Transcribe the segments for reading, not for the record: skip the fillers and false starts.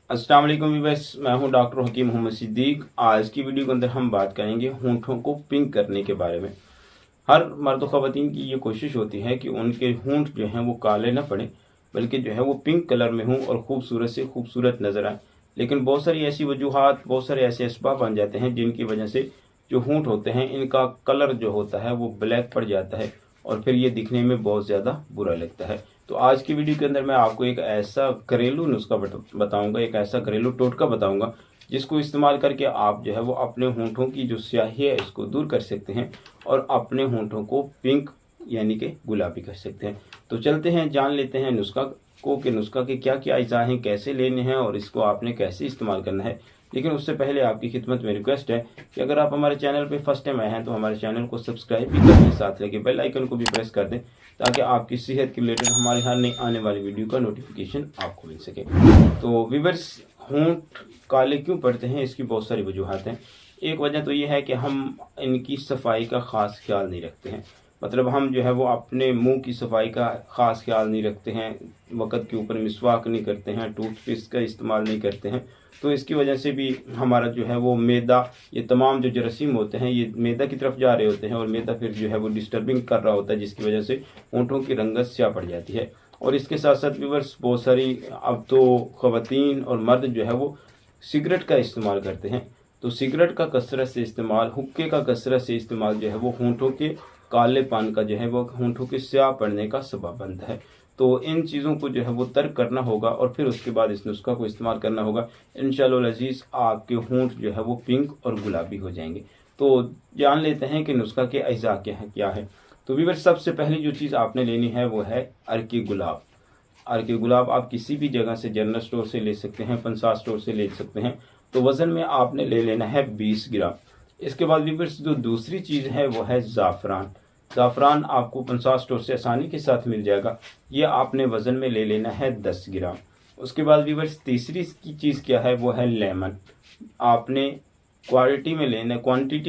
अस्सलाम वालेकुम व्यूअर्स, मैं हूं डॉक्टर हकीम मोहम्मद सिद्दीक। आज की वीडियो के अंदर हम बात करेंगे होंठों को पिंक करने के बारे में। हर मर्द व ख़वातीन की ये कोशिश होती है कि उनके होंठ जो हैं वो काले ना पड़े, बल्कि जो है वो पिंक कलर में हों और खूबसूरत से खूबसूरत नज़र आए। लेकिन बहुत सारी ऐसी वजूहात, बहुत सारे ऐसे असबाब बन जाते हैं जिनकी वजह से जो होंठ होते हैं इनका कलर जो होता है वो ब्लैक पड़ जाता है और फिर ये दिखने में बहुत ज़्यादा बुरा लगता है। तो आज की वीडियो के अंदर मैं आपको एक ऐसा घरेलू नुस्खा बताऊंगा, एक ऐसा घरेलू टोटका बताऊंगा जिसको इस्तेमाल करके आप जो है वो अपने होंठों की जो स्याही है इसको दूर कर सकते हैं और अपने होंठों को पिंक यानी कि गुलाबी कर सकते हैं। तो चलते हैं, जान लेते हैं नुस्खा को कि नुस्खा के क्या क्या अज्जा हैं, कैसे लेने हैं और इसको आपने कैसे इस्तेमाल करना है। लेकिन उससे पहले आपकी खिदमत में रिक्वेस्ट है कि अगर आप हमारे चैनल पे फर्स्ट टाइम आए हैं तो हमारे चैनल को सब्सक्राइब भी कर दें, साथ लेके बेल आइकन को भी प्रेस कर दें ताकि आपकी सेहत के रिलेटेड हमारे हर नई आने वाली वीडियो का नोटिफिकेशन आपको मिल सके। तो व्यूअर्स, होंठ काले क्यों पड़ते हैं, इसकी बहुत सारी वजूहत हैं। एक वजह तो ये है कि हम इनकी सफाई का ख़ास ख्याल नहीं रखते हैं। मतलब हम जो है वो अपने मुंह की सफाई का ख़ास ख्याल नहीं रखते हैं, वक़्त के ऊपर मिसवाक नहीं करते हैं, टूथपेस्ट का इस्तेमाल नहीं करते हैं। तो इसकी वजह से भी हमारा जो है वो मैदा, ये तमाम जो जरासीम होते हैं ये मैदा की तरफ जा रहे होते हैं और मैदा फिर जो है वो डिस्टर्बिंग कर रहा होता है, जिसकी वजह से होंठों की रंगत स्याह पड़ जाती है। और इसके साथ साथ व्यूअर्स, बहुत सारी अब तो ख़वातीन और मर्द जो है वो सिगरेट का इस्तेमाल करते हैं। तो सिगरेट का कसरत से इस्तेमाल, हुक्के का कसरत से इस्तेमाल जो है वो होंठों के कालेपन का जो है वो होंठों के स्याह पड़ने का सबब बनता है। तो इन चीज़ों को जो है वो तर्क करना होगा और फिर उसके बाद इस नुस्खा को इस्तेमाल करना होगा। इंशाअल्लाह अज़ीज़ आपके होंठ जो है वो पिंक और गुलाबी हो जाएंगे। तो जान लेते हैं कि नुस्खा के अज्जा क्या है। तो व्यूअर्स, सबसे पहली जो चीज़ आपने लेनी है वो है अर्की गुलाब। अर्की गुलाब आप किसी भी जगह से, जनरल स्टोर से ले सकते हैं, पंसार स्टोर से ले सकते हैं। तो वज़न में आपने ले लेना है 20 ग्राम। इसके बाद व्यूअर्स, जो दूसरी चीज़ है वो है ज़ाफ़रान। ज़ाफ़रान आपको पंसार स्टोर से आसानी के साथ मिल जाएगा। ये आपने वज़न में ले लेना है 10 ग्राम। उसके बाद व्यूअर्स, तीसरी की चीज़ क्या है वो है लेमन। आपने क्वांटिटी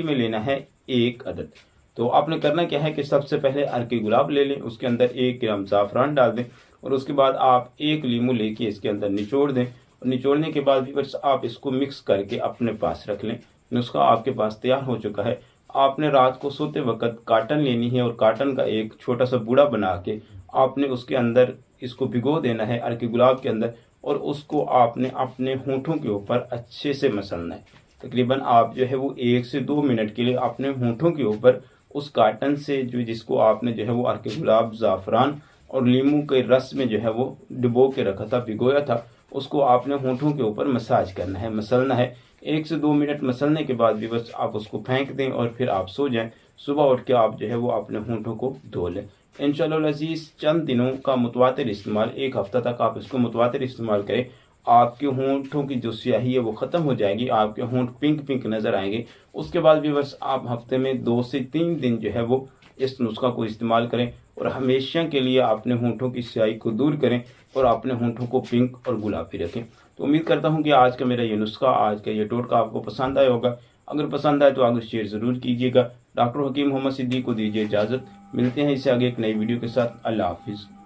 में लेना है 1 अदद। तो आपने करना क्या है कि सबसे पहले अर्की गुलाब ले लें, उसके अंदर 1 ग्राम ज़ाफ़रान डाल दें और उसके बाद आप 1 लीमू लेके इसके अंदर निचोड़ दें। और निचोड़ने के बाद व्यूअर्स, आप इसको मिक्स करके अपने पास रख लें। नुस्खा आपके पास तैयार हो चुका है। आपने रात को सोते वक्त काटन लेनी है और काटन का एक छोटा सा बूड़ा बना के आपने उसके अंदर इसको भिगो देना है, अर्की गुलाब के अंदर, और उसको आपने अपने होंठों के ऊपर अच्छे से मसलना है। तकरीबन आप जो है वो 1 से 2 मिनट के लिए अपने होंठों के ऊपर उस काटन से, जो जिसको आपने जो है वो अर्की गुलाब, ज़ाफ़रान और नींबू के रस में जो है वो डुबो के रखा था, भिगोया था, उसको आपने होंठों के ऊपर मसाज करना है, मसलना है। 1 से 2 मिनट मसलने के बाद भी बस आप उसको फेंक दें और फिर आप सो जाएं। सुबह उठ के आप जो है वो अपने होंठों को धो लें। इंशाअल्लाह अज़ीज़, चंद दिनों का मुतवातिर इस्तेमाल, 1 हफ्ता तक आप इसको मुतवातिर इस्तेमाल करें, आपके होंठों की जो स्याही है वो ख़त्म हो जाएगी, आपके होंठ पिंक पिंक नज़र आएंगे। उसके बाद भी बस आप हफ्ते में 2 से 3 दिन जो है वो इस नुस्खा को इस्तेमाल करें और हमेशा के लिए अपने होंठों की स्याही को दूर करें और अपने होंठों को पिंक और गुलाबी रखें। तो उम्मीद करता हूँ कि आज का मेरा ये नुस्खा, आज का ये टोटका आपको पसंद आया होगा। अगर पसंद आए तो आगे शेयर ज़रूर कीजिएगा। डॉक्टर हकीम मोहम्मद सिद्दीक को दीजिए इजाज़त। मिलते हैं इससे आगे एक नई वीडियो के साथ। अल्लाह हाफिज़।